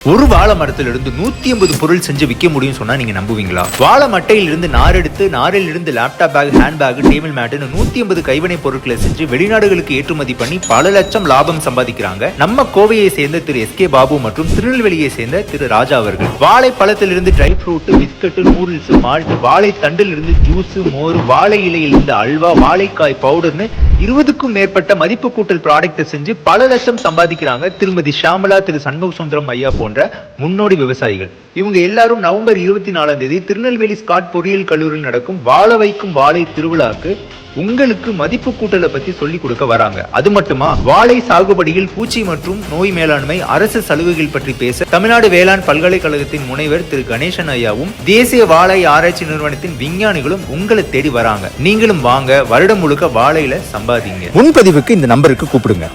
ஒரு வாழை மரத்திலிருந்து 150 பொருள் செஞ்சு விற்க முடியும் சொன்னா நீங்க நம்புவீங்களா? வாழை மட்டையிலிருந்து நார் எடுத்து, நாரில் இருந்து laptop bag, hand bag, table மேட்னு 150 கைவினை பொருட்களை செஞ்சு வெளிநாடுகளுக்கு ஏற்றுமதி பண்ணி பல லட்சம் லாபம் சம்பாதிக்கிறாங்க நம்ம கோவையை சேர்ந்த திரு எஸ் கே பாபு மற்றும் திருநெல்வேலியை சேர்ந்த திரு ராஜா அவர்கள். வாழை பழத்திலிருந்து dry fruit, biscuit, noodles, malt, வாழை தண்டில் இருந்து ஜூஸ், மோர், வாழை இலையில் இருந்து அல்வா, வாழைக்காய் பவுடர்னு 20க்கும் மேற்பட்ட மதிப்பு கூட்டல் ப்ராடக்ட் செஞ்சு பல லட்சம் சம்பாதிக்கிறாங்க திருமதி ஷாமலா, திரு சண்முக சுந்தரம் ஐயா போன்ற முன்னோடி விவசாயிகள். இவங்க எல்லாரும் நவம்பர் 24ஆம் தேதி திருநெல்வேலி ஸ்காட் பொறியியல் கல்லூரியில் நடக்கும் வாழ வைக்கும் வாழை திருவிழாக்கு உங்களுக்கு மதிப்பு கூட்டலை பத்தி சொல்லி கொடுக்க வராங்க. அது மட்டுமா, வாழை சாகுபடியில் பூச்சி மற்றும் நோய் மேலாண்மை, அரசு சலுகைகள் பற்றி பேச தமிழ்நாடு வேளாண் பல்கலைக்கழகத்தின் முனைவர் திரு கணேசன் ஐயாவும் தேசிய வாழை ஆராய்ச்சி நிறுவனத்தின் விஞ்ஞானிகளும் உங்களை தேடி வராங்க. நீங்களும் வாங்க, வருடம் முழுக்க வாழையில சம்பாதிங்க. முன்பதிவுக்கு இந்த நம்பருக்கு கூப்பிடுங்க.